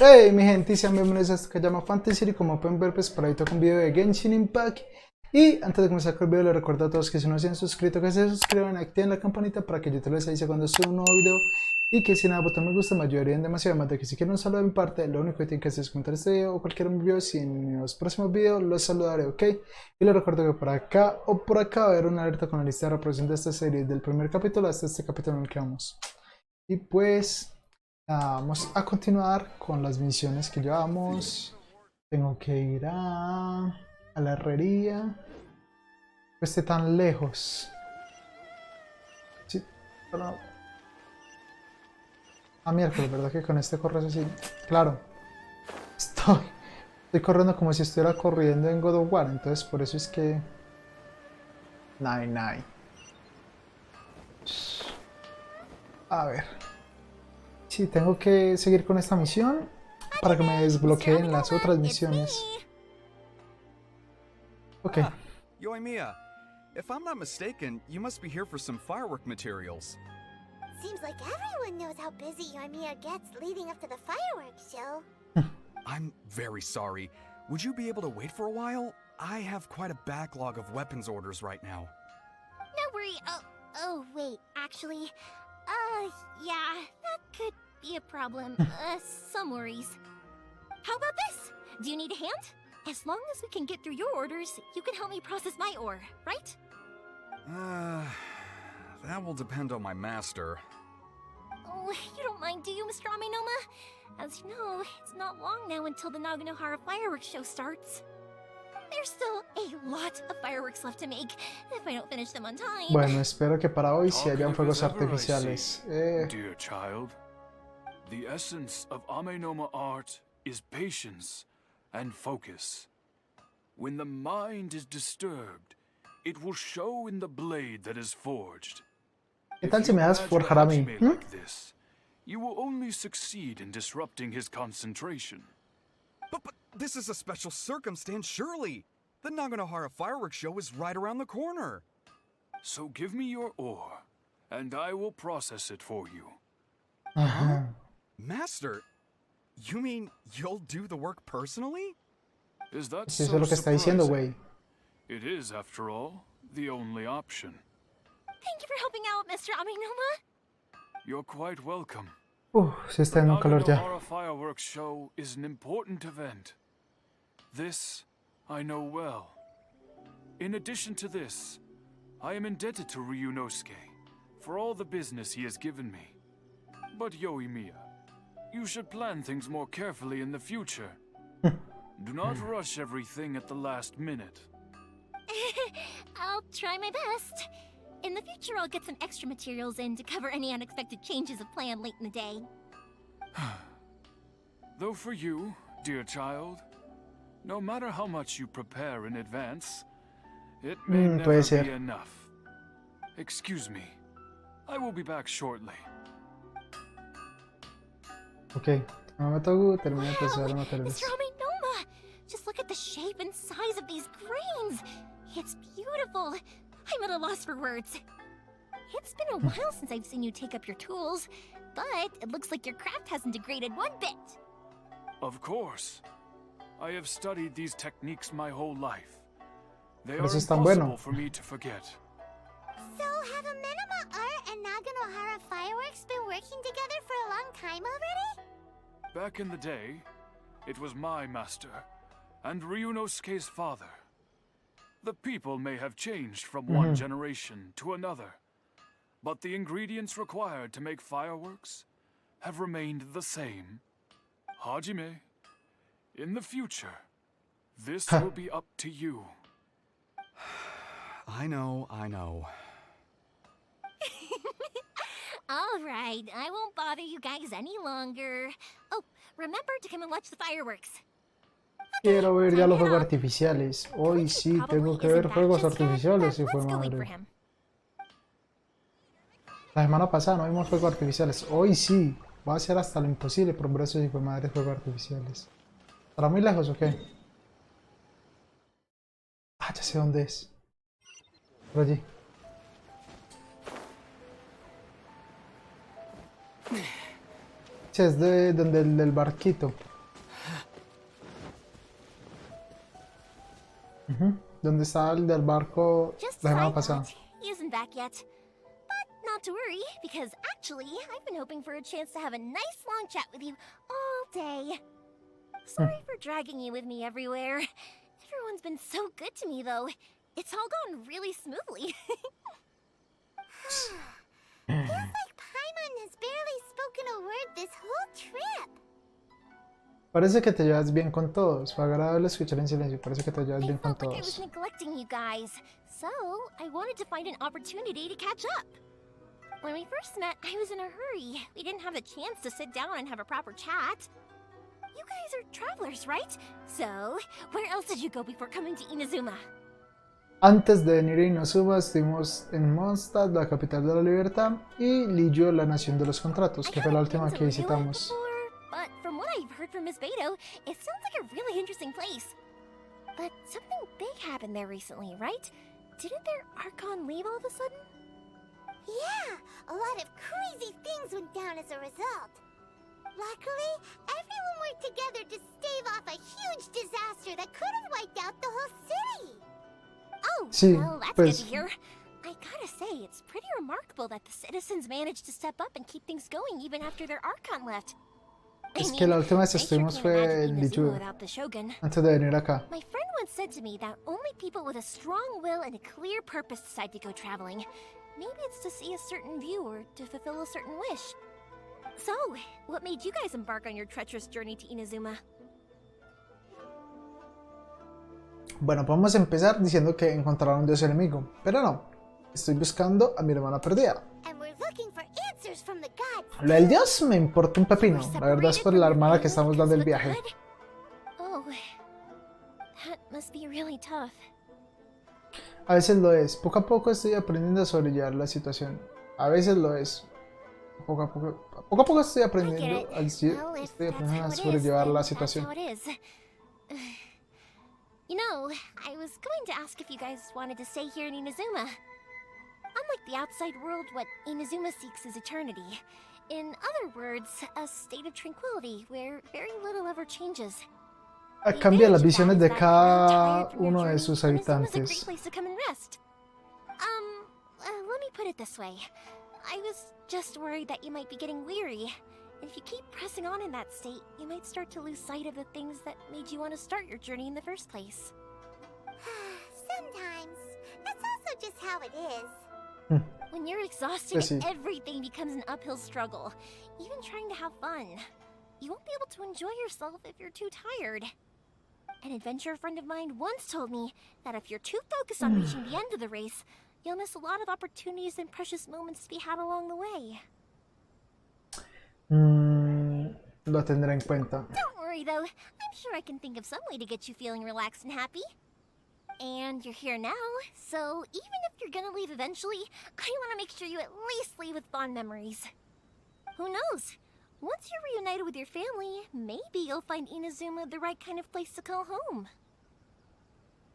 Hey mi gente, sean bienvenidos a esto que se llama Fantasiciro. Como pueden ver, pues por ahí toca un video de Genshin Impact. Y antes de comenzar con el video, les recuerdo a todos que si no se han suscrito, que se suscriban, activen la campanita para que YouTube les avise cuando suba un nuevo video. Y que si nada, botón me gusta, me ayudarían demasiado. Además de que si quieren un saludo de mi parte, lo único que tienen que hacer es comentar este video o cualquier video. Si en los próximos videos los saludaré, ok. Y les recuerdo que por acá o por acá va a haber una alerta con la lista de reproducción de esta serie, del primer capítulo hasta este capítulo en el que vamos. Y pues vamos a continuar con las misiones que llevamos. Tengo que ir a la herrería. No esté tan lejos. Sí, pero... miércoles, ¿verdad que con este corres así? Claro. Estoy corriendo como si estuviera corriendo en God of War. Entonces por eso es que... Nine. A ver. Sí, tengo que seguir con esta misión para que me desbloqueen las otras misiones. Ok. Yoimiya, if I'm not mistaken, you must be here for some firework materials. Seems like everyone knows how busy Yoimiya gets leading up to the fireworks show. I'm very sorry. Would you be able to wait for a while? I have quite a backlog of weapons orders right now. No worry. Oh, wait. Actually, yeah, that could be a problem. Some worries. How about this? Do you need a hand? As long as we can get through your orders, you can help me process my ore, right? That will depend on my master. Oh, you don't mind, do you, Mr. Amenoma? As you know, it's not long now until the Naganohara fireworks show starts. There's still a lot of fireworks left to make, if I don't finish them on time. Bueno, espero que para hoy sí hayan fuegos artificiales. Dear child, the essence of Amenoma art is patience and focus. When the mind is disturbed, it will show in the blade that is forged. ¿Qué tal si me das forjar a mí? Like this, you will only succeed in disrupting his concentration. But this is a special circumstance, surely. The Naganohara fireworks show is right around the corner. So give me your ore, and I will process it for you. Master, you mean you'll do the work personally? Is that Eso es so lo que está diciendo, surprising? güey. It is, after all, the only option. Thank you for helping out, Mr. Amenoma. You're quite welcome. Se está en un calor ya. Naganohara fireworks show is an important event. This I know well. In addition to this, I am indebted to Ryunosuke for all the business he has given me. But Yoimiya, you should plan things more carefully in the future. Do not rush everything at the last minute. I'll try my best. In the future, I'll get some extra materials in to cover any unexpected changes of plan late in the day. Though for you, dear child, no matter how much you prepare in advance, it may never puede ser. be enough. Excuse me. I will be back shortly. Ok. Termina de procesar Wow, materiales. Mr. Amenoma! Just look at the shape and size of these grains. It's beautiful. I'm at a loss for words. It's been a while since I've seen you take up your tools, but it looks like your craft hasn't degraded one bit. Of course. I have studied these techniques my whole life. They Por are eso es tan impossible bueno. for me to forget. So, have Amenoma Art and Naganohara Fireworks been working together for a long time already? Back in the day, it was my master and Ryunosuke's father. The people may have changed from one generation to another, but the ingredients required to make fireworks have remained the same. Hajime, in the future, this will be up to you. I know. All right, I won't bother you guys any longer. Oh, remember to come and watch the fireworks. Quiero ver ya los fuegos artificiales. Hoy sí, tengo que ver fuegos artificiales, hijo de madre. La semana pasada no vimos fuegos artificiales. Hoy sí. Voy a hacer hasta lo imposible por ver esos hijos de madre fuegos artificiales. ¿Estará muy lejos o qué? Ya sé dónde es. Por allí. Sí, es de donde el del barquito. ¿Dónde está el del barco Just la semana side pasada? note, he isn't back yet. But not to worry, because actually, I've been hoping for a chance to have a nice long chat with you all day. Sorry for dragging you with me everywhere. Everyone's been so good to me, though. It's all gone really smoothly. Feels like Paimon has barely spoken a word this whole trip. Parece que te llevas bien con todos. Fue agradable escuchar en silencio. Parece que te llevas I bien con felt like I was todos. neglecting you guys, so I wanted to find an opportunity to catch up. When we first met, I was in a hurry. We didn't have a chance to sit down and have a proper chat. You guys are travelers, right? So, where else did you go before coming to Inazuma? Antes de venir a Inazuma estuvimos en Mondstadt, la capital de la libertad, y Lijo, la nación de los contratos, que fue la última que visitamos. But from what I've heard from Miss Beto, it sounds like a really interesting place. But something big happened there recently, right? Didn't their Archon leave all of a sudden? Yeah, a lot of crazy things went down as a result. Luckily, everyone worked together to stave off a huge disaster that could have wiped out the whole city. Oh, Sí, well, that's pues- good to hear. I gotta say, it's pretty remarkable that the citizens managed to step up and keep things going even after their Archon left. Es que la última vez I sure estuvimos can't fue imagine en Inazuma Lijo, without the Shogun. antes de venir acá. My friend once said to me that only people with a strong will and a clear purpose decide to go traveling. Maybe it's to see a certain view or to fulfill a certain wish. So, what made you guys embark on your treacherous journey to Inazuma? Bueno, podemos empezar diciendo que encontraron a un dios enemigo, pero no. Estoy buscando a mi hermana perdida. And we're looking for answers from the gods. Lo del dios me importa un pepino. La verdad es por la hermana que estamos dando el viaje. Oh, that must be really tough. A veces lo es. Poco a poco estoy aprendiendo a sobrellevar la situación. A veces lo es. Poco a poco estoy I get aprendiendo it. a, Well, if estoy that's aprendiendo how a it is, sobrellevar then la that's situación. how it is. You know, I was going to ask if you guys wanted to stay here in Inazuma. Unlike the outside world, what Inazuma seeks is eternity. In other words, a state of tranquility where very little ever changes. Cambia las visiones de cada uno de sus habitantes. Let me put it this way. I was just worried that you might be getting weary. And if you keep pressing on in that state, you might start to lose sight of the things that made you want to start your journey in the first place. Sometimes. That's also just how it is. When you're exhausted, Pues sí. everything becomes an uphill struggle. Even trying to have fun. You won't be able to enjoy yourself if you're too tired. An adventurer friend of mine once told me that if you're too focused on reaching the end of the race, you'll miss a lot of opportunities and precious moments to be had along the way. Lo tendré en cuenta. Don't worry though, I'm sure I can think of some way to get you feeling relaxed and happy. And you're here now, so even if you're gonna leave eventually, I want to make sure you at least leave with fond memories. Who knows? Once you're reunited with your family, maybe you'll find Inazuma the right kind of place to call home.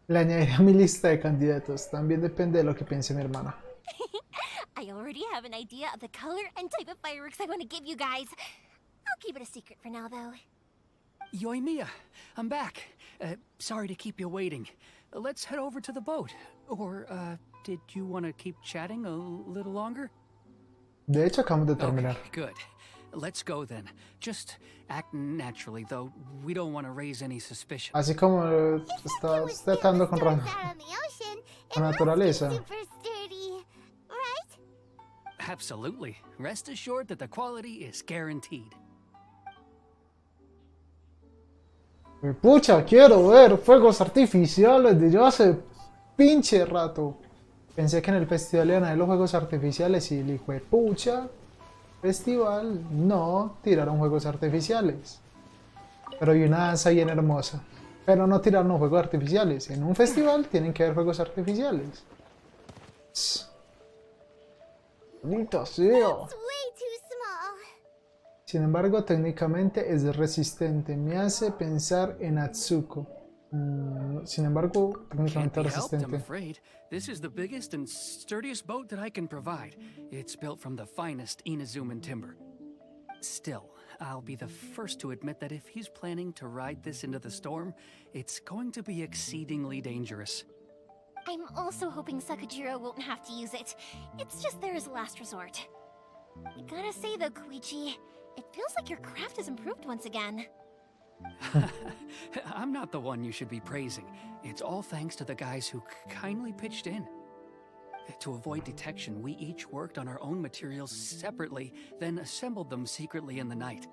Le añadiré a mi lista de candidatos. También depende de lo que piense mi hermana. I already have an idea of the color and type of fireworks I want to give you guys. I'll keep it a secret for now, though. Yoimiya, I'm back. Sorry to keep you waiting. Let's head over to the boat. Or, did you want to keep chatting a little longer? De hecho, acabamos de terminar. Okay, good. Let's go then. Just act naturally, though we don't want to raise any suspicion. Así como estás tratando con Out on the ocean, it la must be naturaleza. super sturdy, right? Absolutely. Rest assured that the quality is guaranteed. Pucha, quiero ver fuegos artificiales de yo hace pinche rato. Pensé que en el festival iban a ver los fuegos artificiales y le dije, pucha, festival, no, tiraron fuegos artificiales. Pero hay una danza bien hermosa. Pero no tiraron los fuegos artificiales. En un festival tienen que haber fuegos artificiales. Bonito, sí. It's way too small. Sin embargo, técnicamente es resistente. Me hace pensar en Atsuko. Sin embargo, Can't técnicamente be helped, I'm resistente. afraid. This is the biggest and sturdiest boat that I can provide. It's built from the finest Inazuman timber. Still, I'll be the first to admit that if he's planning to ride this into the storm, it's going to be exceedingly dangerous. I'm also hoping Sakajiro won't have to use it. It's just there as a last resort. I gotta say though, Koichi, it feels like your craft has improved once again. I'm not the one you should be praising. It's all thanks to the guys who kindly pitched in. To avoid detection, we each worked on our own materials separately, then assembled them secretly in the night.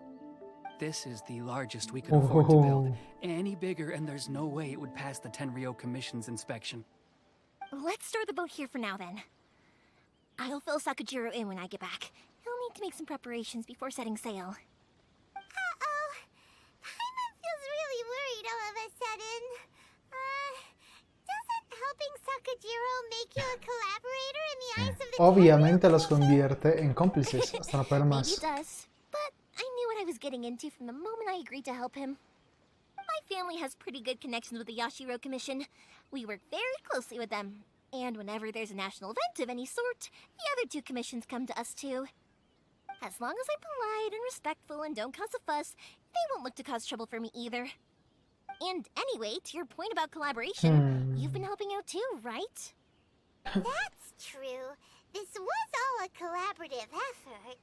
This is the largest we could afford to build. Any bigger and there's no way it would pass the Tenryou Commission's inspection. Let's store the boat here for now then. I'll fill Sakajiro in when I get back. He'll need to make some preparations before setting sail. Uh-oh. Paimon feels really worried all of a sudden. Doesn't helping Sakajiro make you a collaborator in the eyes of the Obviamente los convierte en cómplices, hasta no poder Maybe más. it does, but I knew what I was getting into from the moment I agreed to help him. My family has pretty good connections with the Yashiro Commission. We work very closely with them, and whenever there's a national event of any sort, the other two commissions come to us too. As long as I'm polite and respectful and don't cause a fuss, they won't look to cause trouble for me either. And anyway, to your point about collaboration, you've been helping out too, right? That's true. This was all a collaborative effort.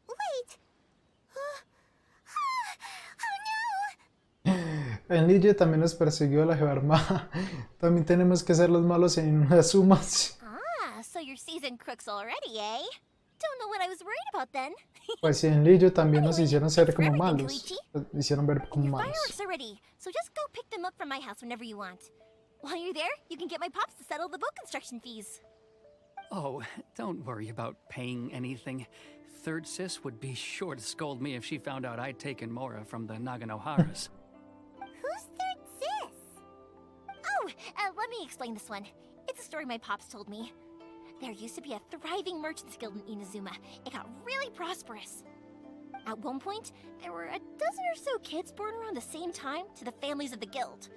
Wait. Oh no! En Lille también nos persiguió la Gebarma. También tenemos que ser los malos en unas sumas. Ah, so you're seasoned crooks already, eh? Don't know what I was worried about then. Pues sí, en Lille también nos hicieron ser Thanks for como everything, malos. Koichi. Nos hicieron ver como Your malos. fireworks are ready, so just go pick them up from my house whenever you want. While you're there, you can get my pops to settle the boat construction fees. Oh, don't worry about paying anything. Third Sis would be sure to scold me if she found out I'd taken Mora from the Naganoharas. Who's Third Sis? Oh, let me explain this one. It's a story my pops told me. There used to be a thriving merchants guild in Inazuma. It got really prosperous. At one point, there were a dozen or so kids born around the same time to the families of the guild.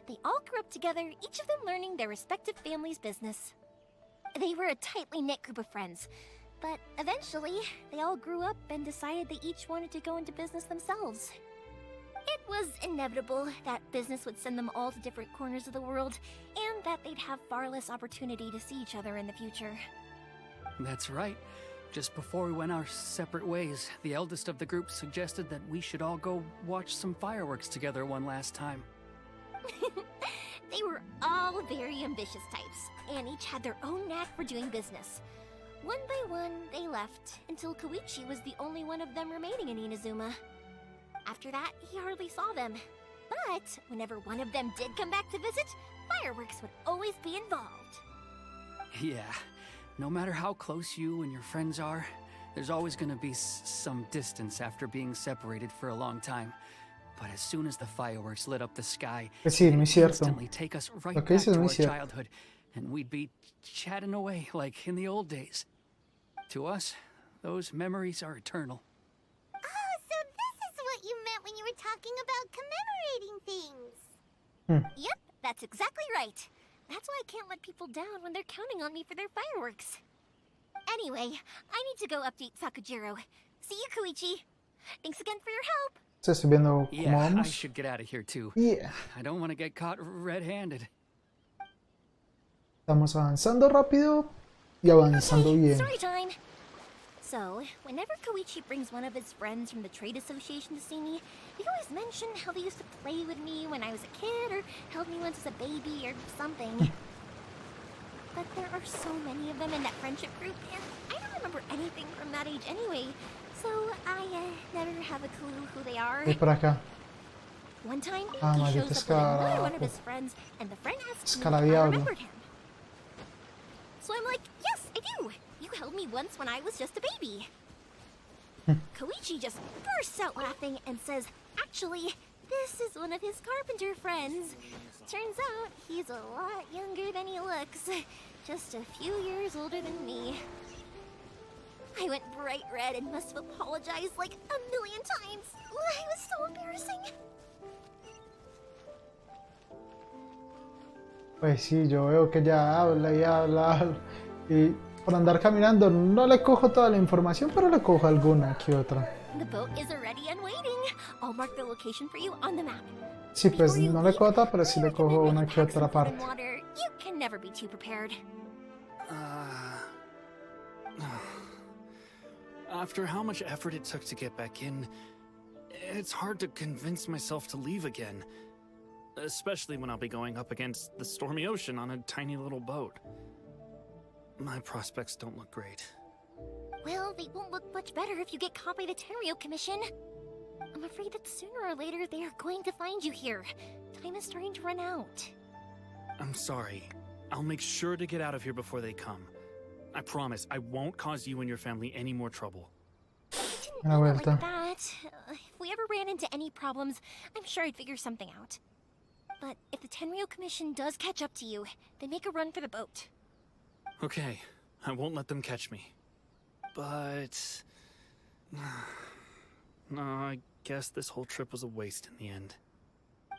They all grew up together, each of them learning their respective family's business. They were a tightly knit group of friends, but eventually, they all grew up and decided they each wanted to go into business themselves. It was inevitable that business would send them all to different corners of the world, and that they'd have far less opportunity to see each other in the future. That's right. Just before we went our separate ways, the eldest of the group suggested that we should all go watch some fireworks together one last time. They were all very ambitious types, and each had their own knack for doing business. One by one, they left, until Koichi was the only one of them remaining in Inazuma. After that, he hardly saw them. But whenever one of them did come back to visit, fireworks would always be involved. Yeah, no matter how close you and your friends are, there's always gonna be some distance after being separated for a long time. But as soon as the fireworks lit up the sky, Pues sí, muy it'd cierto. instantly take us right Lo que back dices es to muy our cierto. childhood, and we'd be chatting away like in the old days. To us, those memories are eternal. Oh, so this is what you meant when you were talking about commemorating things. Yep, that's exactly right. That's why I can't let people down when they're counting on me for their fireworks. Anyway, I need to go update Sakajiro. See you, Koichi. Thanks again for your help. Estoy viendo cómo Yeah, I vamos. should get out of here too. Yeah. I don't want to get caught red-handed. Estamos avanzando rápido y avanzando bien. Story time. So, whenever Koichi brings one of his friends from the trade association to see me, they always mention how they used to play with me when I was a kid or held me once as a baby or something. But there are so many of them in that friendship group, and I don't remember anything from that age anyway, so I never have a clue who they are. Voy por acá. One time, Ah, he maldito shows up with another one escarabajo. of his friends, and the friend asks me Escala if I diablo. remembered him. So I'm like, yes, I do. You held me once when I was just a baby. Koichi just bursts out laughing and says, actually, this is one of his carpenter friends. Turns out he's a lot younger than he looks. Just a few years older than me. I went bright red and must have apologized like a million times. It was so embarrassing. Pues sí, yo veo que ya habla y habla, habla. Y por andar caminando no le cojo toda la información, pero le cojo alguna que otra. The boat is ready and waiting. I'll mark the location for you on the map. Sí, pues Before you no le leave, cojo otra, pero sí I le cojo recommend una that you que pack otra some food and parte. water. You can never be too prepared. After how much effort it took to get back in, it's hard to convince myself to leave again. Especially when I'll be going up against the stormy ocean on a tiny little boat. My prospects don't look great. Well, they won't look much better if you get caught by the Tenryou Commission. I'm afraid that sooner or later they are going to find you here. Time is starting to run out. I'm sorry. I'll make sure to get out of here before they come. I promise I won't cause you and your family any more trouble. Una Not vuelta. like that. If we ever ran into any problems, I'm sure I'd figure something out. But if the Tenryou Commission does catch up to you, they make a run for the boat. Okay, I won't let them catch me. But... no, I guess this whole trip was a waste in the end.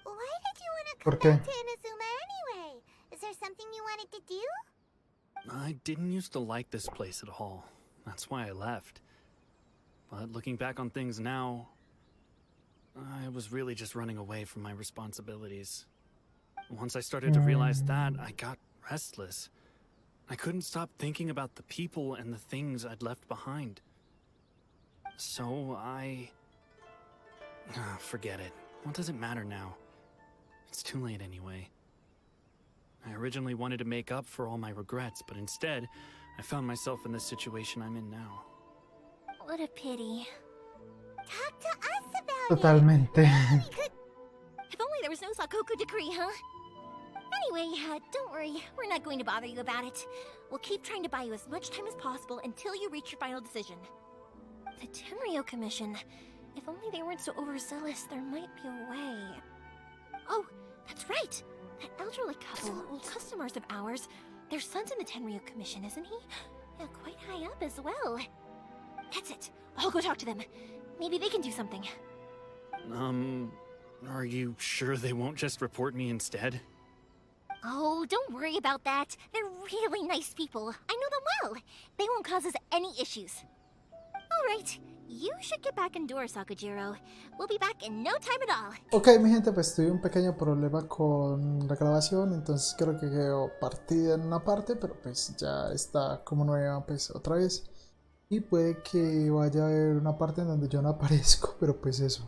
Why did you want to ¿Por come qué? back to Inazuma anyway? Is there something you wanted to do? I didn't used to like this place at all. That's why I left. But looking back on things now, I was really just running away from my responsibilities. Once I started to realize that, I got restless. I couldn't stop thinking about the people and the things I'd left behind. So forget it. What does it matter now? It's too late anyway. I originally wanted to make up for all my regrets, but instead, I found myself in the situation I'm in now. What a pity. Talk to us about Totalmente. it. We could... If only there was no Sakoku decree, huh? Anyway, don't worry. We're not going to bother you about it. We'll keep trying to buy you as much time as possible until you reach your final decision. The Tenryou Commission. If only they weren't so overzealous, there might be a way. Oh, that's right! That elderly couple, old customers of ours, their son's in the Tenryou Commission, isn't he? Yeah, quite high up as well. That's it. I'll go talk to them. Maybe they can do something. Are you sure they won't just report me instead? Oh, don't worry about that. They're really nice people. I know them well. They won't cause us any issues. All right. You should get back indoors, Sakujiro. We'll be back in no time at all. Ok, mi gente, pues tuve un pequeño problema con la grabación, entonces creo que quedó partida en una parte, pero pues ya está como nueva pues otra vez. Y puede que vaya a haber una parte en donde yo no aparezco, pero pues eso.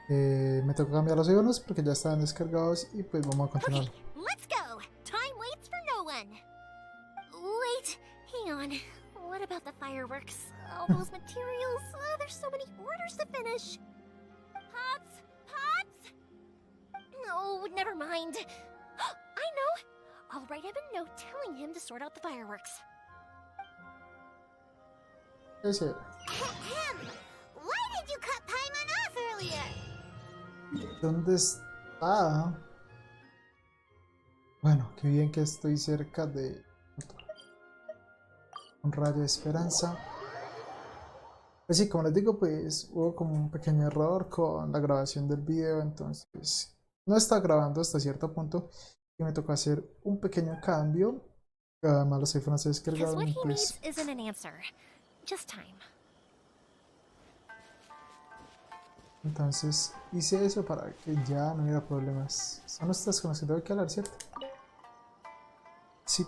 Me tocó cambiar los iconos porque ya estaban descargados y pues vamos a continuar. Okay, let's go. Time waits for no one. Wait, hang on. What about the fireworks? All those materials? There's so many orders to finish. Pops? Pops? No, never mind. I know. I'll write him a note telling him to sort out the fireworks. Ese. Why did you cut Paimon off earlier? ¿Dónde está? Bueno, qué bien que estoy cerca de un rayo de esperanza. Pues sí, como les digo, pues hubo como un pequeño error con la grabación del video, entonces no está grabando hasta cierto punto y me tocó hacer un pequeño cambio. Además los iPhones se Because descargaron what y he pues needs isn't an answer. Just time. entonces hice eso para que ya no hubiera problemas. Son estas con las que tengo que hablar, ¿cierto? Sí.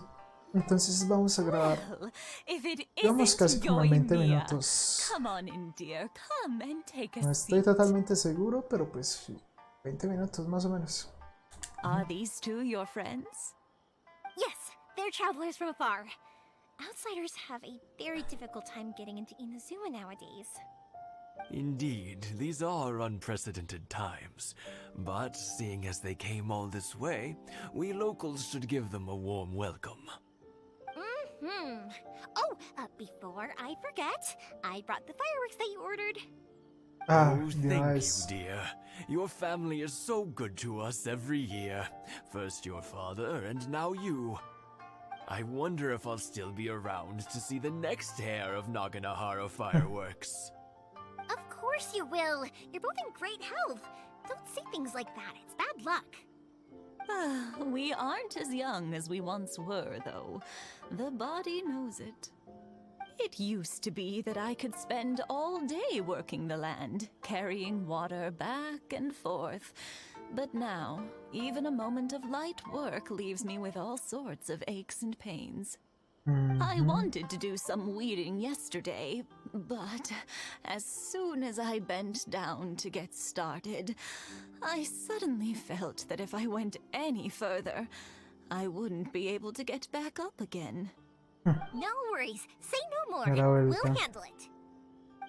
Entonces vamos a grabar. Well, if it Llevamos isn't casi como 20 Yoimiya. minutos. Come on in, dear. Come and take a No estoy seat. totalmente seguro, pero pues 20 minutos más o menos. Are these two your friends? Yes, they're travelers from afar. Outsiders have a very difficult time getting into Inazuma nowadays. Indeed, these are unprecedented times. But seeing as they came all this way, we locals should give them a warm welcome. Oh, before I forget, I brought the fireworks that you ordered. Ah, Oh, thank Dios. you, dear. Your family is so good to us every year. First your father, and now you. I wonder if I'll still be around to see the next hair of Naganahara fireworks. Of course you will. You're both in great health. Don't say things like that. It's bad luck. We aren't as young as we once were, though. The body knows it. It used to be that I could spend all day working the land, carrying water back and forth. But now, even a moment of light work leaves me with all sorts of aches and pains. I wanted to do some weeding yesterday, but as soon as I bent down to get started, I suddenly felt that if I went any further, I wouldn't be able to get back up again. No worries. Say no more. Era We'll vuelta. handle it.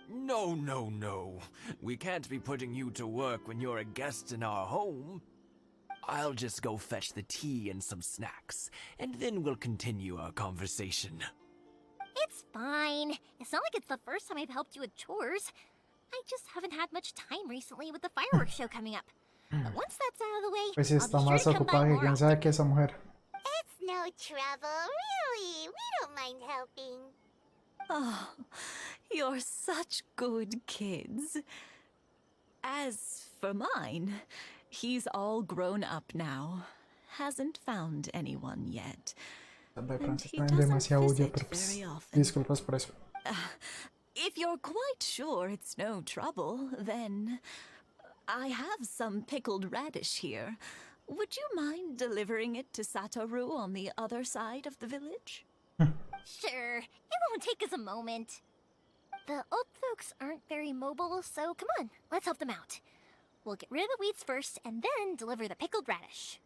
No, no, no. We can't be putting you to work when you're a guest in our home. I'll just go fetch the tea and some snacks, and then we'll continue our conversation. It's fine. It's not like it's the first time I've helped you with chores. I just haven't had much time recently with the fireworks show coming up. But once that's out of the way, Pues sí, está I'll be más sure to come ocupada by que more quién often. sabe qué esa mujer. It's no trouble, really. We don't mind helping. Oh, you're such good kids. As for mine, he's all grown up now. Hasn't found anyone yet. Hombre, And Francis, he traen doesn't demasiado bulla, visit pero pues, very often. disculpas por eso. If you're quite sure it's no trouble, then I have some pickled radish here. Would you mind delivering it to Satoru on the other side of the village? Sure. It won't take us a moment. The old folks aren't very mobile, so come on, let's help them out. We'll get rid of the weeds first and then deliver the pickled radish.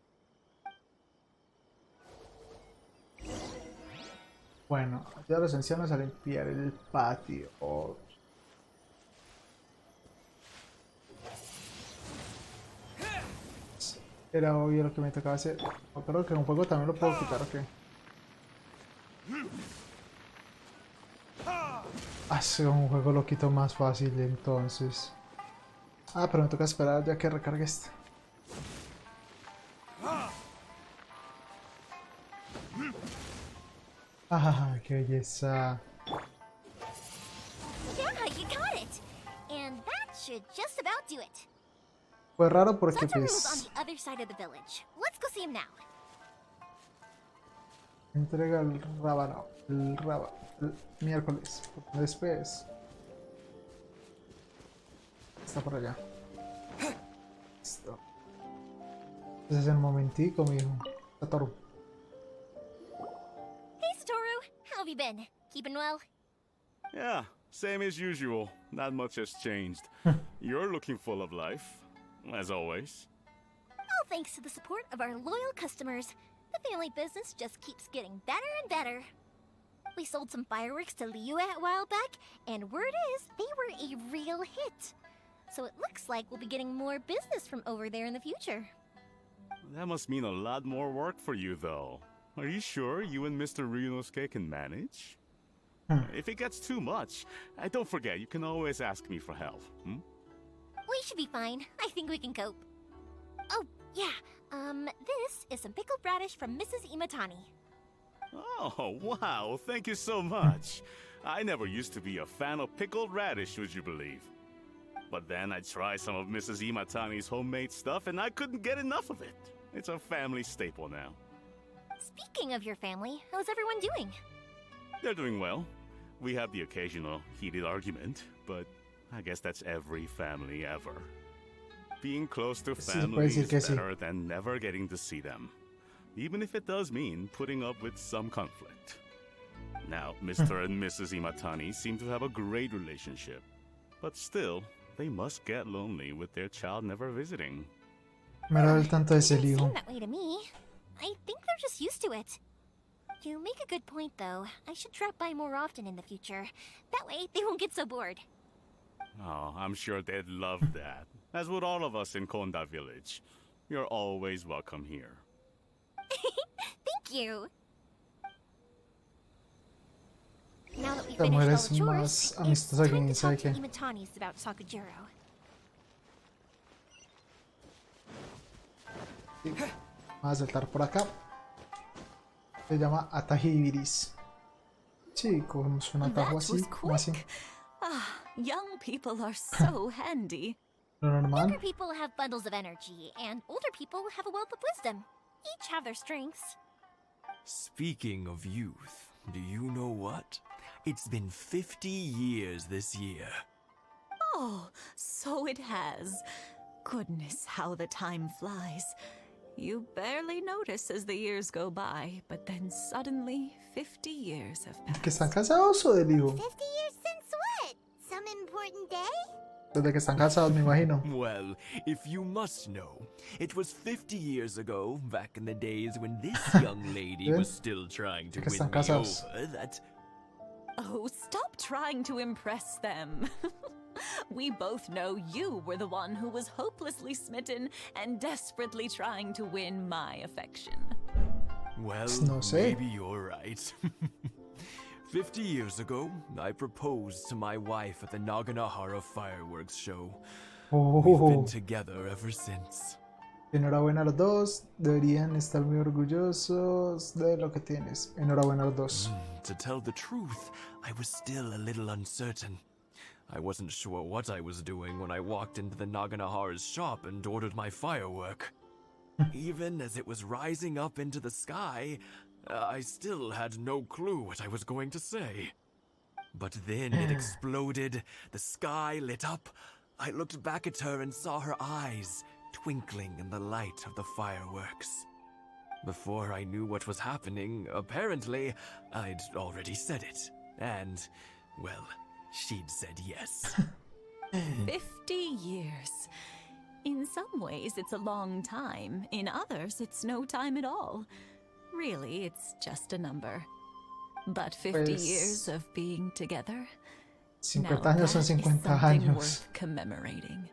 Bueno, ayuda a los ancianos a limpiar el patio. Era obvio lo que me tocaba hacer. No, creo que un juego también lo puedo quitar, ¿ok? Ah, sí, un juego lo quito más fácil entonces. Ah, pero me toca esperar ya que recargue este. Ah, qué belleza. Yeah, you got it! And that should just about do it. Fue raro porque Satoru's on pues the other side of the village. Let's go see him now. entrega el rábano, el miércoles, después. Está por allá. Listo. Ese es el momentico, mijo. Satoru. Hey, Satoru! How have you been? Keeping well? Yeah, same as usual. Not much has changed. You're looking full of life, as always. All thanks to the support of our loyal customers, the family business just keeps getting better and better. We sold some fireworks to Liu a while back, and word is they were a real hit. So it looks like we'll be getting more business from over there in the future. That must mean a lot more work for you, though. Are you sure you and Mr. Ryunosuke can manage? If it gets too much, don't forget, you can always ask me for help. We should be fine. I think we can cope. Oh, yeah. This is some pickled radish from Mrs. Imatani. Oh, wow, thank you so much. I never used to be a fan of pickled radish, would you believe? But then I tried some of Mrs. Imatani's homemade stuff and I couldn't get enough of it. It's a family staple now. Speaking of your family, how's everyone doing? They're doing well. We have the occasional heated argument, but I guess that's every family ever. Being close to Sí, se puede family decir is que sí. better than never getting to see them. Even if it does mean putting up with some conflict. Now, Mr. and Mrs. Imatani seem to have a great relationship. But still, they must get lonely with their child never visiting. Me agrada el tanto de ese Doesn't hijo. seem that way to me. I think they're just used to it. You make a good point, though. I should drop by more often in the future. That way, they won't get so bored. Oh, I'm sure they'd love that. As would all of us in Konda Village. You're always welcome here. Thank you. Now that we Esta finished mujer all es the chores, más it's amistosa que time quién to sabe talk to qué. Imatani's about Sakujiro. Sí. Vamos a saltar por acá. Se llama Atahibiris. Sí, cogemos un atajo That así, was como así. quick. Ah, young people are so handy. Lo normal. Younger people have bundles of energy, and older people have a wealth of wisdom. Each have their strengths. Speaking of youth, do you know what? It's been 50 years this year. Oh, so it has. Goodness, how the time flies. You barely notice as the years go by, but then suddenly 50 years have ¿Que passed. están casados o del hijo? 50 years since what? Some important day? Desde que están casados, me imagino. Well, if you must know, it was 50 years ago, back in the days when this young lady ¿Ven? was still trying to Que win están me casados. over, that... Oh, stop trying to impress them. We both know you were the one who was hopelessly smitten and desperately trying to win my affection. Well, No sé. maybe you're right. 50 years ago, I proposed to my wife at the Naganahara fireworks show. We've been Oh, together ever since. enhorabuena a los dos. Deberían estar muy orgullosos de lo que tienes. Enhorabuena a los dos. To tell the truth, I was still a little uncertain. I wasn't sure what I was doing when I walked into the Naganahara's shop and ordered my firework. Even as it was rising up into the sky, I still had no clue what I was going to say. But then it exploded, the sky lit up. I looked back at her and saw her eyes twinkling in the light of the fireworks. Before I knew what was happening, apparently, I'd already said it. And, well, she'd said yes. 50 years. In some ways, it's a long time. In others, it's no time at all. Really, it's just a number. But 50 Pues, years of being together? 50 now años son that is 50 something años. worth commemorating.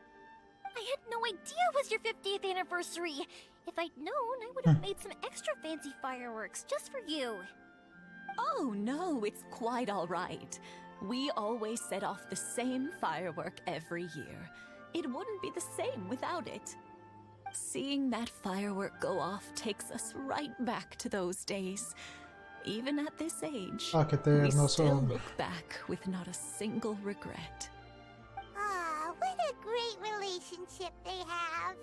I had no idea it was your 50th anniversary. If I'd known, I would have made some extra fancy fireworks just for you. Oh no, it's quite all right. We always set off the same firework every year. It wouldn't be the same without it. Seeing that firework go off takes us right back to those days. Even at this age, Ah, qué we tiernos still son. look back with not a single regret. Ah, what a great relationship they have.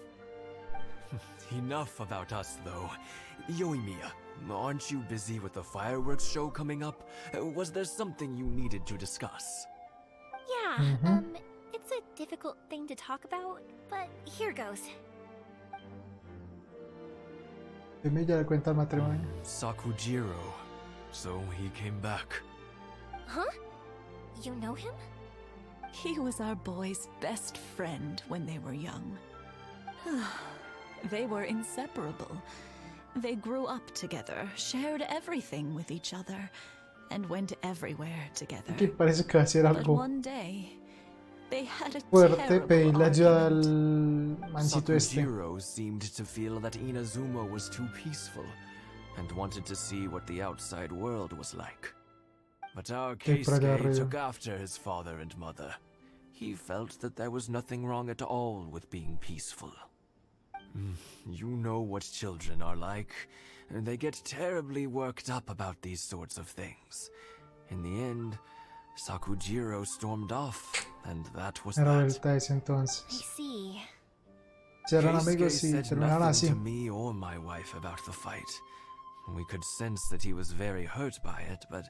Enough about us, though. Yoimiya, aren't you busy with the fireworks show coming up? Was there something you needed to discuss? Yeah, it's a difficult thing to talk about, but here goes. Emilia le cuenta el matrimonio. Sakujiro. So he came back. Huh? You know him? He was our boy's best friend when they were young. They were inseparable. They grew up together, shared everything with each other, and went everywhere together. Que parece que va a hacer But algo one day, they had a fuerte. terrible Pedirle ayuda argument. al mancito este. Sakujiro seemed to feel that Inazuma was too peaceful and wanted to see what the outside world was like. But our por allá Keisuke arriba. took after his father and mother. He felt that there was nothing wrong at all with being peaceful. You know what children are like. They get terribly worked up about these sorts of things. In the end, Sakujiro stormed off, and that was Era that. vuelta ese I entonces. see. Si eran Keisuke amigos y said terminaron nothing así. to me or my wife about the fight. We could sense that he was very hurt by it, but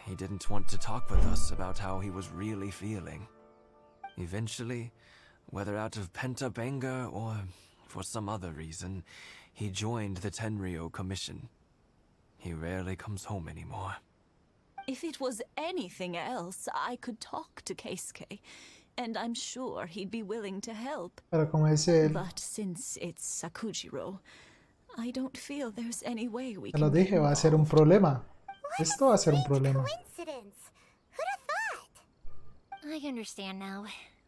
he didn't want to talk with us about how he was really feeling. Eventually, whether out of pent-up anger or for some other reason, he joined the Tenryo Commission. He rarely comes home anymore. If it was anything else, I could talk to Keisuke, and I'm sure he'd be willing to help. Pero como dice él, But since it's Sakujiro, I don't feel there's any way we te lo can get dije, va a ser un involved. problema. Esto va a ser un Strange problema. coincidence. Who'd have thought? I understand now.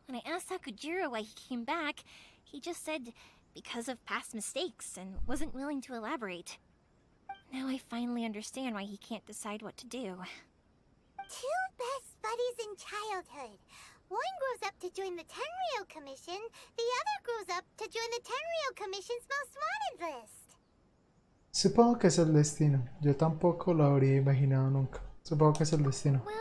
When I asked Sakujiro why he came back, he just said because of past mistakes and wasn't willing to elaborate. Now I finally understand why he can't decide what to do. Two best buddies in childhood. One grows up to join the Tenryo Commission, the other grows up to join the Tenryo Commission's most wanted list. Supongo que es el destino. Yo tampoco lo habría imaginado nunca. Supongo que es el destino. Well,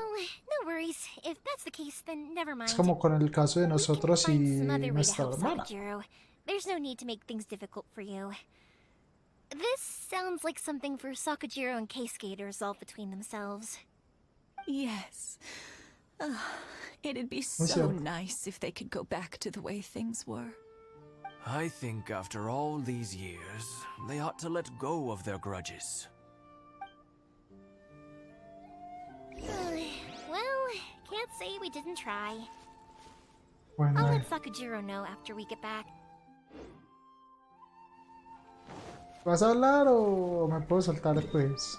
no worries. If that's the case, then never mind. Es como con el caso de We can nosotros y find some other way to nuestra help hermana. Sakujiro. There's no need to make things difficult for you. This sounds like something for Sakujiro and Keisuke to resolve between themselves. Yes. It'd be Muy so cierto. nice if they could go back to the way things were. I think after all these years, they ought to let go of their grudges. Well, can't say we didn't try. Bueno, I'll let Sakujiro know after we get back. ¿vas a hablar o me puedo saltar después?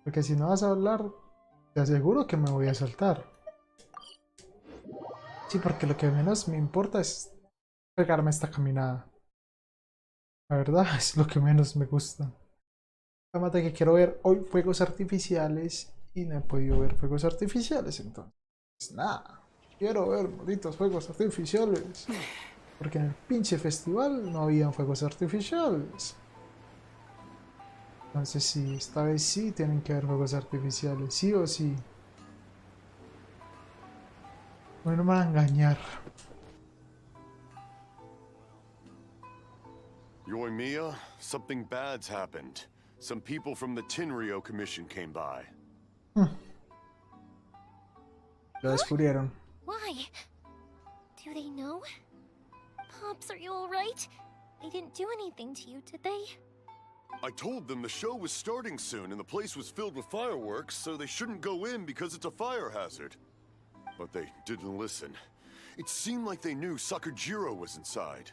Porque si no vas a hablar, te aseguro que me voy a saltar. Sí, porque lo que menos me importa es pegarme esta caminada. La verdad es lo que menos me gusta. Además de que quiero ver hoy fuegos artificiales y no he podido ver fuegos artificiales, entonces nada. Quiero ver malditos fuegos artificiales. Porque en el pinche festival no habían fuegos artificiales. Entonces sí, esta vez sí tienen que haber fuegos artificiales, sí o sí. Bueno, me van a engañar. Yoimiya, something bad's happened. Some people from the Tenryo Commission came by. Lo descubrieron. Why? Do they know? Pops, are you alright? They didn't do anything to you, did they? I told them the show was starting soon and the place was filled with fireworks, so they shouldn't go in because it's a fire hazard. But they didn't listen. It seemed like they knew Sakujiro was inside.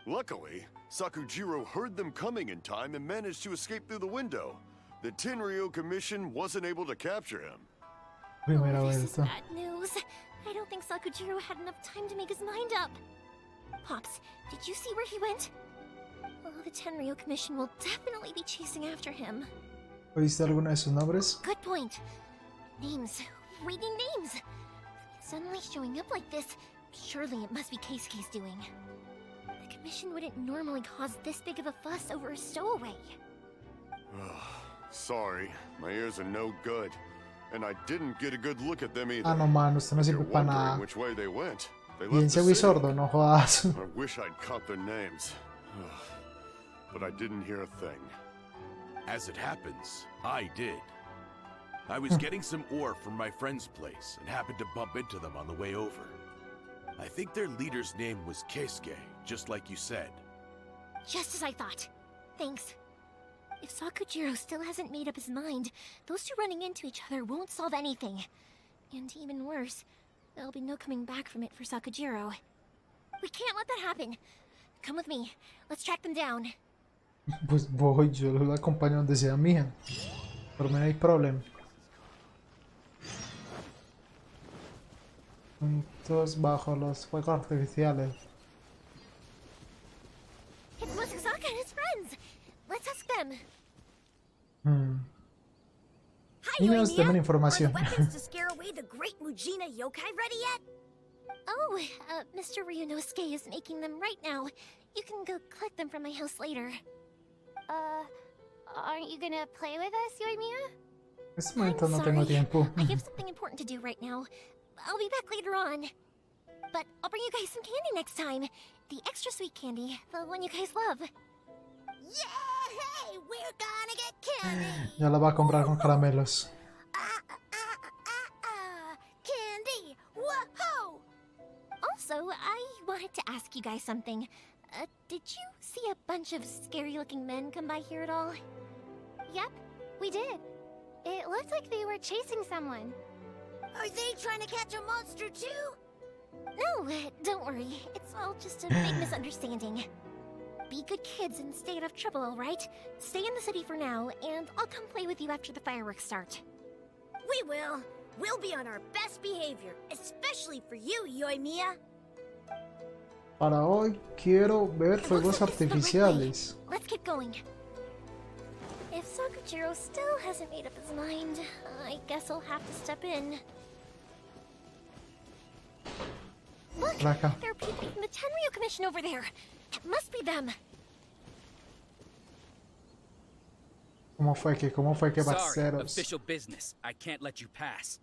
Luckily, Sakujiro heard them coming in time and managed to escape through the window. The Tenryo Commission wasn't able to capture him. Primera Oh, this is vuelta. bad news. I don't think Sakujiro had enough time to make his mind up. Pops, did you see where he went? Oh, the Tenryo Commission will definitely be chasing after him. ¿Oíste alguno de sus nombres? Good point. Names. Reading names. Suddenly showing up like this, surely it must be Keisuke's doing. The Commission wouldn't normally cause this big of a fuss over a stowaway. Sorry, my ears are no good. And I didn't get a good look at them either. Ah, no, mano, usted no If you're sirve para wondering nada. which way they went, they Bien left the ciego y city. sordo, no jodas. I wish I'd caught their names. But I didn't hear a thing. As it happens, I did. I was getting some ore from my friend's place and happened to bump into them on the way over. I think their leader's name was Keisuke, just like you said. Just as I thought. Thanks. If Sakujiro still hasn't made up his mind, those two running into each other won't solve anything. And even worse, there'll be no coming back from it for Sakujiro. We can't let that happen. Come with me. Let's track them down. Pues voy, yo lo acompaño donde sea mía. Por mí no hay problema. Juntos bajo los fuegos artificiales. It's Mosusaka and his friends. Let's ask them. Hi, Niños, denme Yoimiya. información. Are the weapons to scare away the great Mujina yokai ready yet? Oh, Mr. Ryunosuke is making them right now. You can go collect them from my house later. Aren't you gonna play with us, Yoimiya? En este momento I'm no tengo sorry. tiempo. I have something important to do right now. I'll be back later on. But I'll bring you guys some candy next time. The extra sweet candy, the one you guys love. Yay! We're gonna get candy! Ya la va a comprar con caramelos. Candy! Whoa! Also, I wanted to ask you guys something. Did you see a bunch of scary-looking men come by here at all? Yep, we did. It looked like they were chasing someone. Are they trying to catch a monster too? No, don't worry. It's all just a big misunderstanding. Be good kids and stay out of trouble, alright? Stay in the city for now, and I'll come play with you after the fireworks start. We will. We'll be on our best behavior, especially for you, Yoimiya. Para hoy quiero ver It fuegos looks like this is the right way. artificiales. Let's get going. If Sakujiro still hasn't made up his mind, I guess I'll have to step in. Look! Por acá. There are people from the Tenryo Commission over there! It must be them! ¿Cómo fue que Sorry, parceros? official business. I can't let you pass.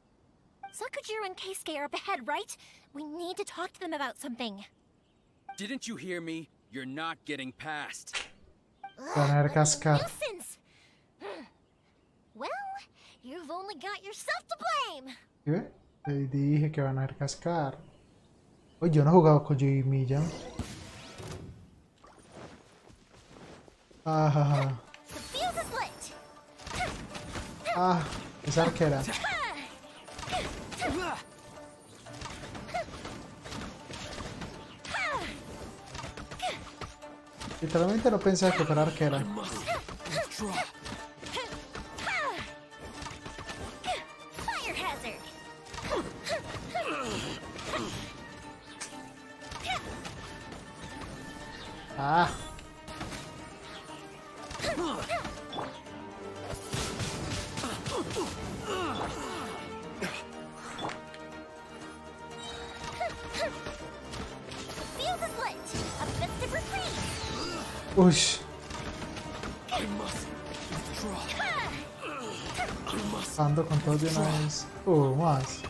Sakujiro and Keisuke are up ahead, right? We need to talk to them about something. Didn't you hear me? You're not getting past. Van a ver cascar. Nuisance! Well, you've only got yourself to blame. ¿Sí ve? Te dije que van a ver cascar. Oye, yo no he jugado con Yuji Milla. Ajá. The fuse is lit. Ah, esa arquera. Literalmente no pensaba que fuera arquera. Fire hazard. Ah. Fuse is lit. A festive retreat. Uy. Ando con todo de una vez. Más.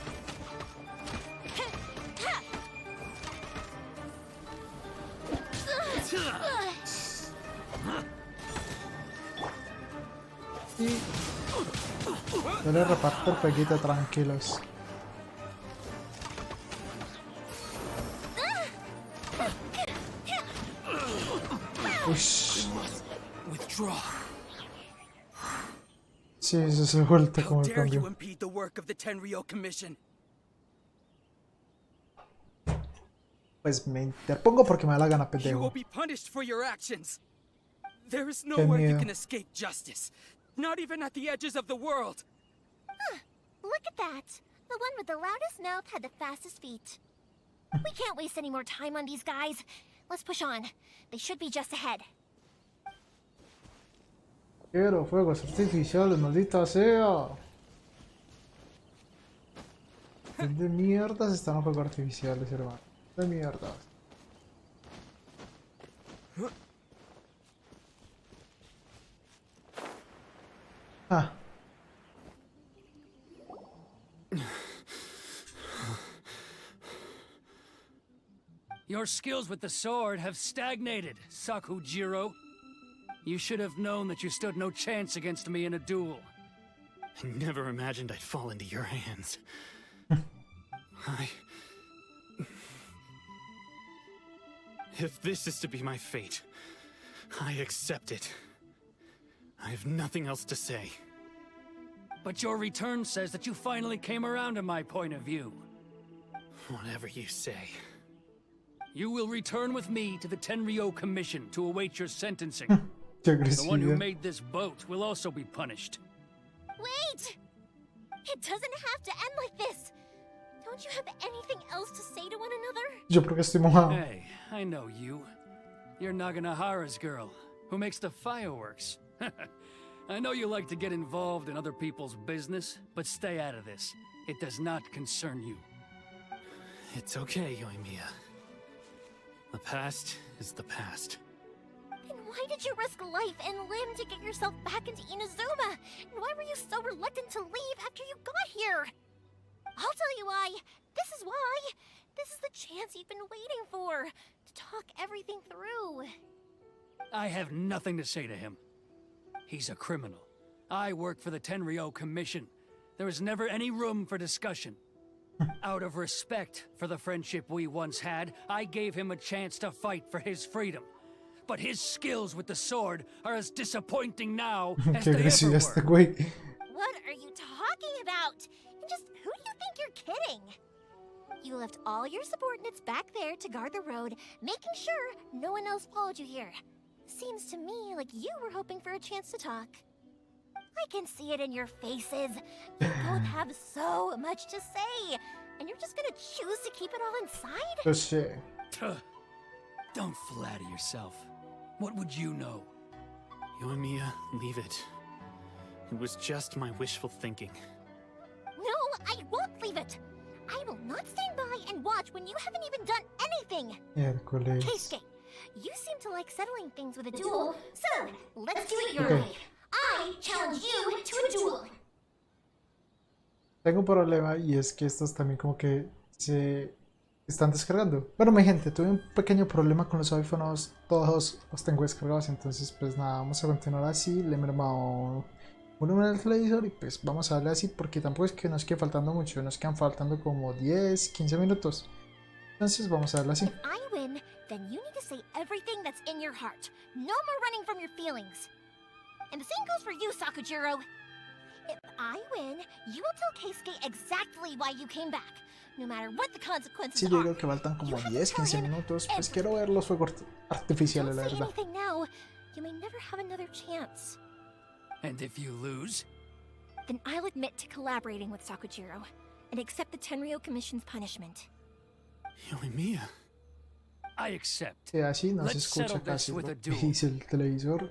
Y yo le reparto el fueguito, tranquilos. Ush. Sí, eso se vuelta como el How dare you cambio. impede the work of the Tenryou Commission? Pues me interpongo porque me da la gana, You will pendejo. be punished for your actions. There is Qué nowhere you miedo. can escape justice. Not even at the edges of the world. Look at that. The one with the loudest mouth had the fastest feet. We can't waste any more time on these guys. Let's push on. They should be just ahead. Quiero fuegos artificiales, maldita sea. ¿De mierdas están los fuegos artificiales, hermano? De mierdas. Ah. Your skills with the sword have stagnated, Sakujiro. You should have known that you stood no chance against me in a duel. I never imagined I'd fall into your hands. If this is to be my fate, I accept it. I have nothing else to say. But your return says that you finally came around to my point of view. Whatever you say. You will return with me to the Tenryou Commission to await your sentencing. Qué The one who agresividad. made this boat will also be punished. Wait! It doesn't have to end like this. Don't you have anything else to say to one another? Yo porque estoy mojado. Hey, I know you. You're Naganahara's girl, who makes the fireworks. I know you like to get involved in other people's business, but stay out of this. It does not concern you. It's okay, Yoimiya. The past is the past. Then why did you risk life and limb to get yourself back into Inazuma? And why were you so reluctant to leave after you got here? I'll tell you why. This is why. This is the chance you've been waiting for. To talk everything through. I have nothing to say to him. He's a criminal. I work for the Tenryou Commission. There is never any room for discussion. Out of respect for the friendship we once had, I gave him a chance to fight for his freedom. But his skills with the sword are as disappointing now as Qué they agresivo ever este were. güey. What are you talking about? And just who do you think you're kidding? You left all your subordinates back there to guard the road, making sure no one else followed you here. Seems to me like you were hoping for a chance to talk. I can see it in your faces. You both have so much to say, and you're just gonna choose to keep it all inside? Yo sé. Don't flatter yourself. What would you know? Yoimiya, leave it. It was just my wishful thinking. No, I won't leave it. I will not stand by and watch when you haven't even done anything. Miércoles. Keisuke, you seem to like settling things with a duel, so let's do it your Okay. way. I challenge you to a duel. Tengo un problema y es que estos también como que se están descargando. Bueno, mi gente, tuve un pequeño problema con los audífonos. Todos los tengo descargados, entonces pues nada, vamos a continuar así. Le he mermado volumen del televisor y pues vamos a darle así porque tampoco es que nos quede faltando mucho, nos quedan faltando como 10, 15 minutos. Entonces vamos a darle así. If I win, then you need to say everything that's in your heart. No more running from your feelings. And the same goes for you, Sakujiro. If I win, you will tell Keisuke exactly why you came back, no matter what the consequences Si are. digo que faltan como 10, 15 minutos, pues quiero ver los fuegos artificiales, la Don't say verdad. anything now. You may never have another chance. And if you lose? Then I'll admit to collaborating with Sakujiro and accept the Tenryo Commission's punishment. Yoimiya. I accept. Sí, así no se Let's escucha settle this casi with lo a que duel. dice el televisor.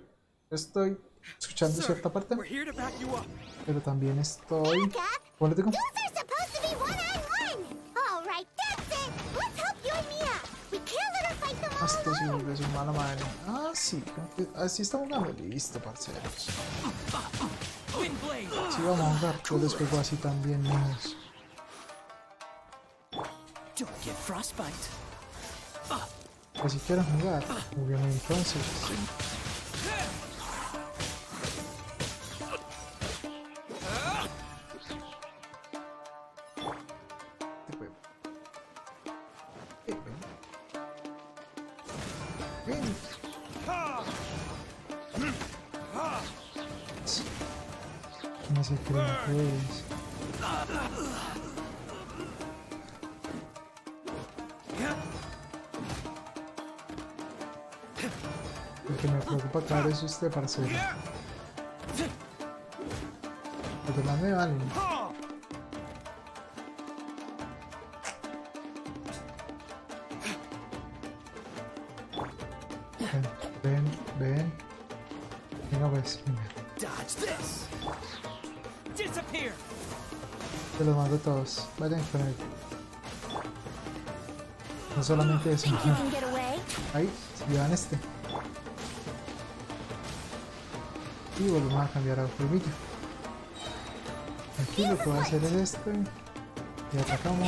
Estoy escuchando cierta parte, We're here to back you up. pero también estoy político. Those are supposed to be one-on-one! Alright, that's it! Let's help you and Mia! We can't let her fight them all Esto sí alone! es mala madre. Ah, sí, así estamos jugando. Listo, parceros. Sí, vamos a jugar. Yo les juego así también, niños. Don't get frostbite. Pues si quieren jugar, obviamente entonces. No sé qué es. Lo que me preocupa, claro, es usted, parcero. Los demás me valen. Ven. Venga, pues, venga. Dodge this. Disappear. Te los mando a todos. Vayan con él. No solamente eso. Think you can get away? Ahí, llevan este. Y volvemos a cambiar a polvillo. Aquí lo que voy a hacer es esto. Y atacamos.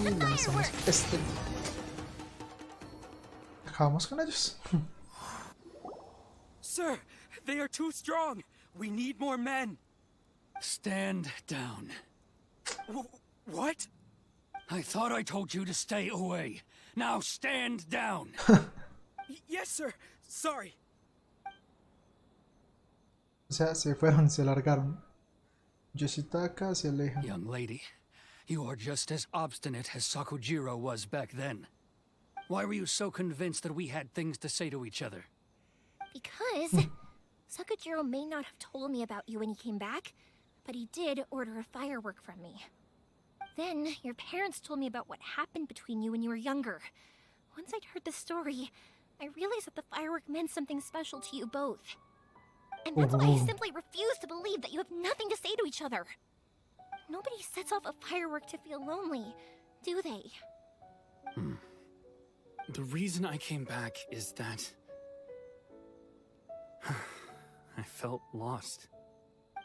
Y lanzamos este. Acabamos con ellos. Sir, they are too strong. We need more men. Stand down. What? I thought I told you to stay away. Now stand down. Yes, sir. Sorry. O sea, se fueron, se largaron. Yoshitaka se aleja. Young lady, you are just as obstinate as Sakujiro was back then. Why were you so convinced that we had things to say to each other? Because Sakujiro may not have told me about you when he came back, but he did order a firework from me. Then, your parents told me about what happened between you when you were younger. Once I'd heard the story, I realized that the firework meant something special to you both. And that's why I simply refuse to believe that you have nothing to say to each other. Nobody sets off a firework to feel lonely, do they? The reason I came back is that I felt lost.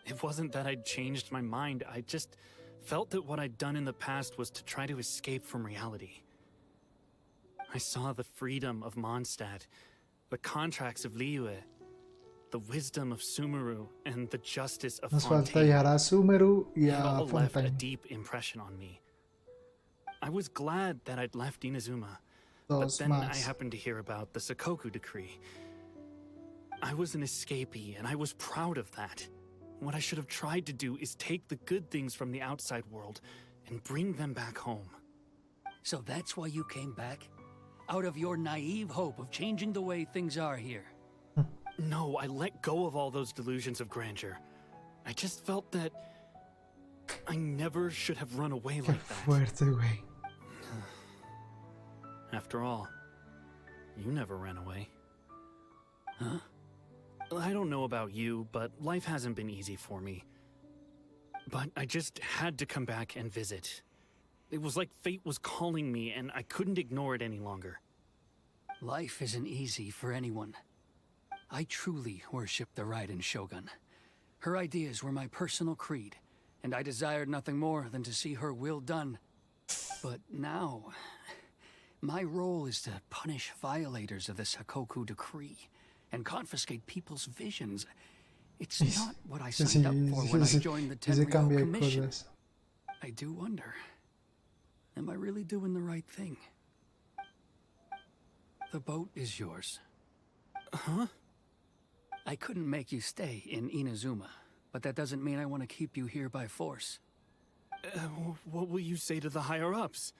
It wasn't that I'd changed my mind, I just felt that what I'd done in the past was to try to escape from reality. I saw the freedom of Mondstadt, the contracts of Liyue, the wisdom of Sumeru, and the justice of Nos falta Fontaine. dejar a Sumeru y It a all left a Fontaine. deep impression on me. I was glad that I'd left Inazuma, but Dos then I más. happened to hear about the Sakoku decree. I was an escapee, and I was proud of that. What I should have tried to do is take the good things from the outside world and bring them back home. So that's why you came back? Out of your naive hope of changing the way things are here? No, I let go of all those delusions of grandeur. I just felt that I never should have run away Qué like that. fuerte, güey. After all, you never ran away. Huh? I don't know about you, but life hasn't been easy for me. But I just had to come back and visit. It was like fate was calling me, and I couldn't ignore it any longer. Life isn't easy for anyone. I truly worship the Raiden Shogun. Her ideas were my personal creed, and I desired nothing more than to see her will done. But now, my role is to punish violators of the Sakoku decree and confiscate people's visions. It's not what I signed up for when I joined the se 10 cambia Rio de Commission. cosas. I do wonder, am I really doing the right thing? The boat is yours. Huh? I couldn't make you stay in Inazuma, but that doesn't mean I want to keep you here by force. What will you say to the higher-ups?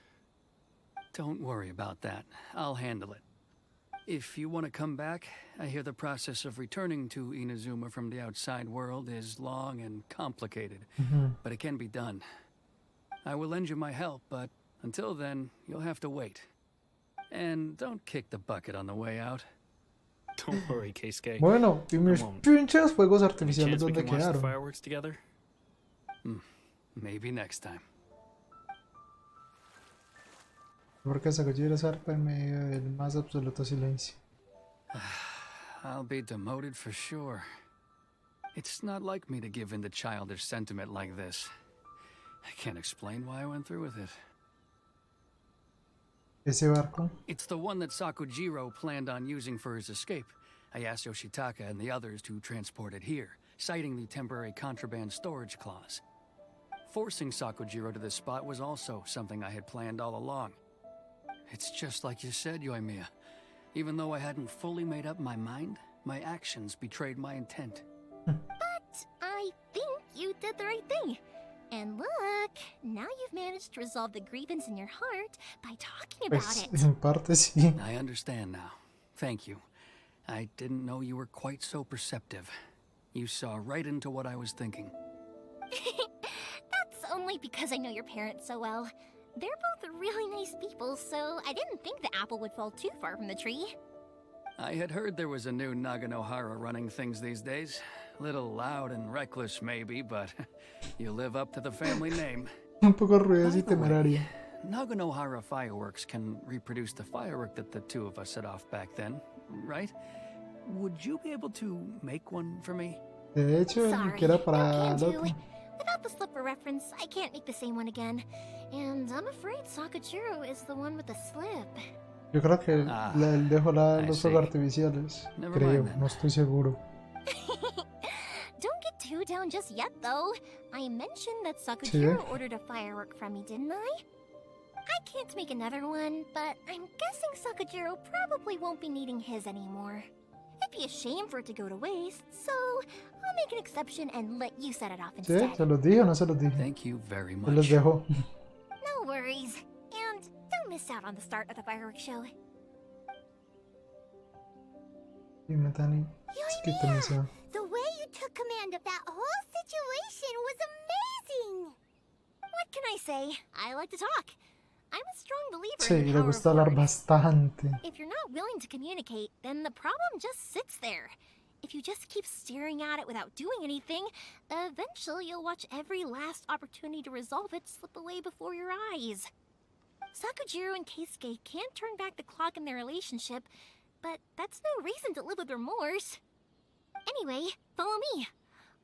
Don't worry about that. I'll handle it. If you want to come back, I hear the process of returning to Inazuma from the outside world is long and complicated, but it can be done. I will lend you my help, but until then, you'll have to wait. And don't kick the bucket on the way out. Don't worry, Keisuke. Bueno, y mis pinches fuegos Any artificiales, chance we ¿dónde can watch the quedaron? fireworks together? Maybe next time. Porque Sakujiro zarpa en medio del más absoluto silencio. I'll be demoted for sure. It's not like me to give in to childish sentiment like this. I can't explain why I went through with it. Ese barco. It's the one that Sakujiro planned on using for his escape. I asked Yoshitaka and the others to transport it here, citing the temporary contraband storage clause. Forcing Sakujiro to this spot was also something I had planned all along. It's just like you said, Yoimiya. Even though I hadn't fully made up my mind, my actions betrayed my intent. But I think you did the right thing. And look, now you've managed to resolve the grievance in your heart by talking about Pues, it. en parte sí. I understand now. Thank you. I didn't know you were quite so perceptive. You saw right into what I was thinking. That's only because I know your parents so well. They're both really nice people, so I didn't think the apple would fall too far from the tree. I had heard there was a new Naganohara running things these days. Little loud and reckless maybe, but you live up to the family name. Un poco ruidosa y temeraria. Naganohara fireworks can reproduce the firework that the two of us set off back then, right? Would you be able to make one for me? De hecho, Sorry, que era para can't el do. otro. Without the slipper reference, I can't make the same one again. And I'm afraid Sakujiro is the one with the slip. Yo creo que él dejó los see. fuegos artificiales. Never Creo, mind then. no estoy seguro. Don't get too down just yet, though. I mentioned that Sakujiro ordered a firework from me, didn't I? I can't make another one, but I'm guessing Sakujiro probably won't be needing his anymore. It'd be a shame for it to go to waste, so I'll make an exception and let you set it off ¿Sí? instead. ¿Se los dije o no se los dije? Thank you very Él los much. dejó. No worries. And don't miss out on the start of the fireworks show. Dime, Tani. Es que también se va. The way you took command of that whole situation was amazing! What can I say? I like to talk. I'm a strong believer Sí, in the le power gusta of hablar words. bastante. If you're not willing to communicate, then the problem just sits there. If you just keep staring at it without doing anything, eventually you'll watch every last opportunity to resolve it slip away before your eyes. Sakujiro and Keisuke can't turn back the clock in their relationship, but that's no reason to live with remorse. Anyway, follow me.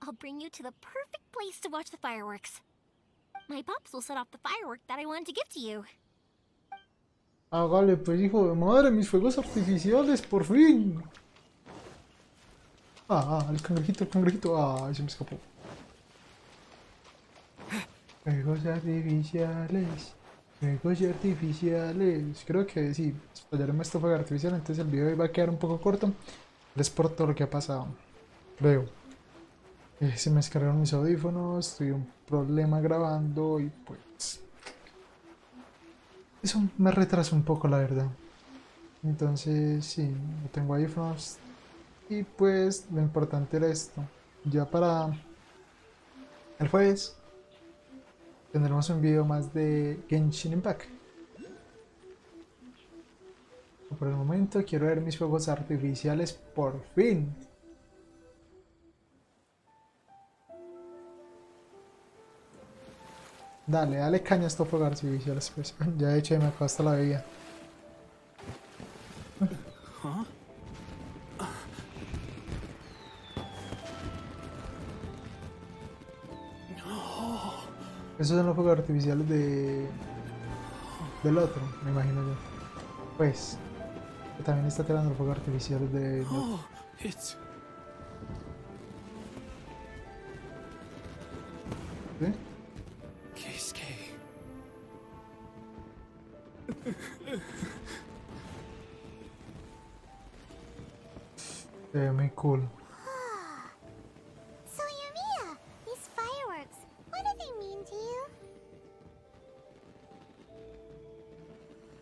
I'll bring you to the perfect place to watch the fireworks. My pops will set off the firework that I wanted to give to you. Hágale, pues, hijo de madre, mis fuegos artificiales, por fin. El cangrejito, el cangrejito. Se me escapó. Fuegos artificiales. Fuegos artificiales. Creo que sí, fallaremos este fuego artificial, entonces el video va a quedar un poco corto. Es por todo lo que ha pasado. Creo. Se me descargaron mis audífonos, tuve un problema grabando y pues... Eso me retrasó un poco, la verdad. Entonces, sí, no tengo audífonos. Y pues, lo importante era esto. Ya para el jueves tendremos un video más de Genshin Impact. Por el momento quiero ver mis fuegos artificiales por fin. Dale caña a estos fuegos artificiales, pues. Ya de hecho me acabó hasta la bebida. Huh? Esos son los fuegos artificiales del otro, me imagino yo. Pues, que también está tirando los fuegos artificiales de... Oh, it's... ¿Sí? Keisuke. Se ve muy cool. So, Yumiya, these fireworks, what do they mean to you?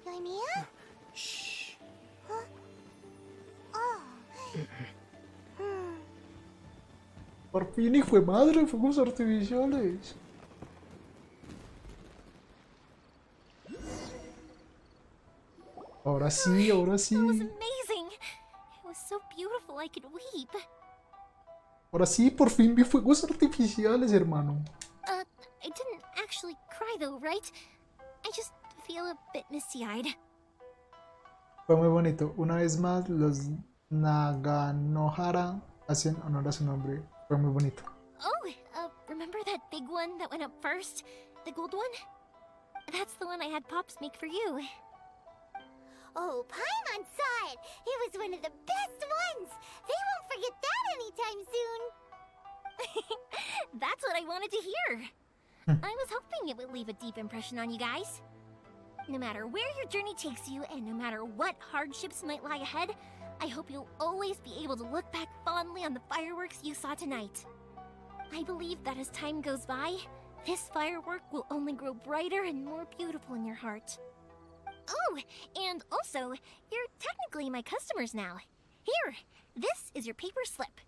Yumiya? Shh. Huh? Oh. Por fin, hijo de madre, fuegos artificiales. Ahora sí, ahora sí. That was amazing. It was so beautiful I could weep. Ahora sí, por fin vi fuegos artificiales, hermano. I didn't actually cry though, right? I just feel a bit misty-eyed. Fue muy bonito. Una vez más, los Naganohara hacen honor a su nombre. Fue muy bonito. Oh, remember that big one that went up first? The gold one? That's the one I had Pops make for you. Oh, Paimon saw it! It was one of the best ones! They won't forget that anytime soon! That's what I wanted to hear. I was hoping it would leave a deep impression on you guys. No matter where your journey takes you, and no matter what hardships might lie ahead, I hope you'll always be able to look back fondly on the fireworks you saw tonight. I believe that as time goes by, this firework will only grow brighter and more beautiful in your heart. Oh, and also, you're technically my customers now. Here, this is your paper slip.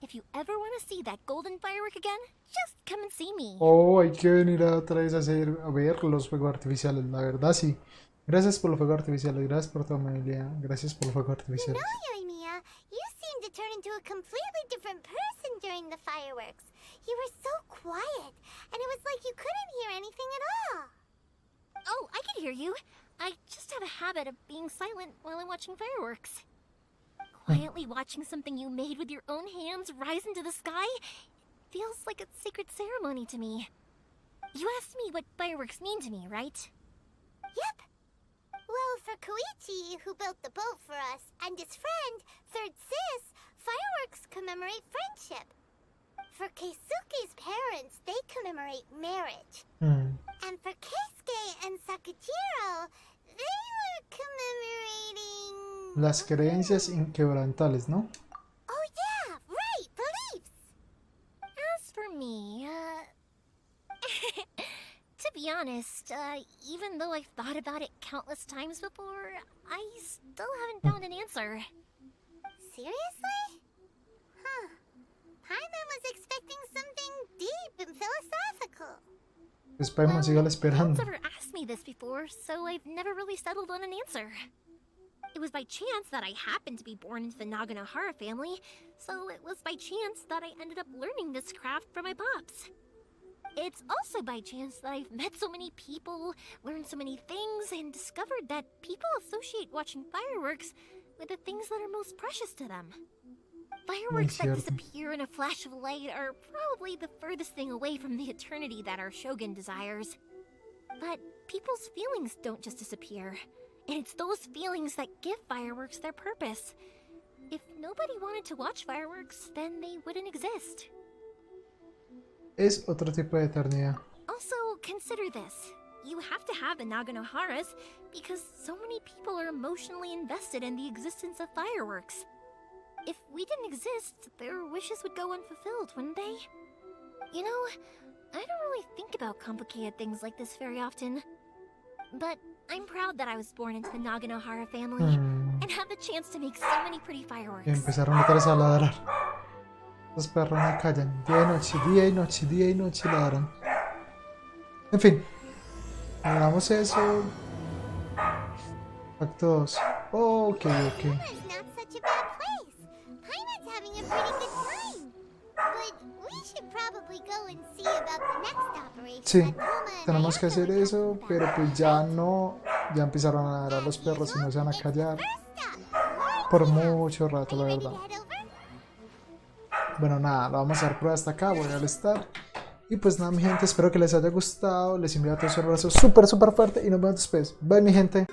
If you ever want to see that golden firework again, just come and see me. Oh, hay que venir otra vez a ver los fuegos artificiales, la verdad sí. Gracias por los fuegos artificiales, gracias por tu amabilidad, gracias por los fuegos artificiales. No, Yumiya, you seemed to turn into a completely different person during the fireworks. You were so quiet, and it was like you couldn't hear anything at all. Oh, I can hear you. I just have a habit of being silent while I'm watching fireworks. Quietly watching something you made with your own hands rise into the sky feels like a sacred ceremony to me. You asked me what fireworks mean to me, right? Yep. Well, for Koichi, who built the boat for us, and his friend, Third Sis, fireworks commemorate friendship. For Keisuke's parents, they commemorate marriage. And for Keisuke and Sakajiro, they were commemorating... Las creencias inquebrantables, ¿no? Oh yeah, right, beliefs! As for me, to be honest, even though I've thought about it countless times before, I still haven't found an answer. Seriously? Huh. Paimon was expecting something deep and philosophical. Pues Paimon, sígale esperando. No one's ever asked me this before, so I've never really settled on an answer. It was by chance that I happened to be born into the Naganohara family, so it was by chance that I ended up learning this craft from my pops. It's also by chance that I've met so many people, learned so many things, and discovered that people associate watching fireworks with the things that are most precious to them. Fireworks that disappear in a flash of light are probably the furthest thing away from the eternity that our shogun desires. But people's feelings don't just disappear, and it's those feelings that give fireworks their purpose. If nobody wanted to watch fireworks, then they wouldn't exist. Es otro tipo de eternidad. Also, consider this. You have to have the Naganoharas because so many people are emotionally invested in the existence of fireworks. If we didn't exist, their wishes would go unfulfilled, wouldn't they? You know, I don't really think about complicated things like this very often. But I'm proud that I was born into the Naganohara family and have the chance to make so many pretty fireworks. Y empezaron otra vez a ladrar. Los perros no callan. Día y noche, día y noche, día y noche ladran. En fin. Hagamos eso. Acto 2. Ok. Sí, tenemos que hacer eso, pero pues ya no, ya empezaron a ladrar los perros y no se van a callar por mucho rato, la verdad. Bueno, nada, lo vamos a dar prueba hasta acá, voy a estar. Y pues nada, mi gente, espero que les haya gustado, les envío a todos un abrazo súper fuerte y nos vemos después. Bye, mi gente.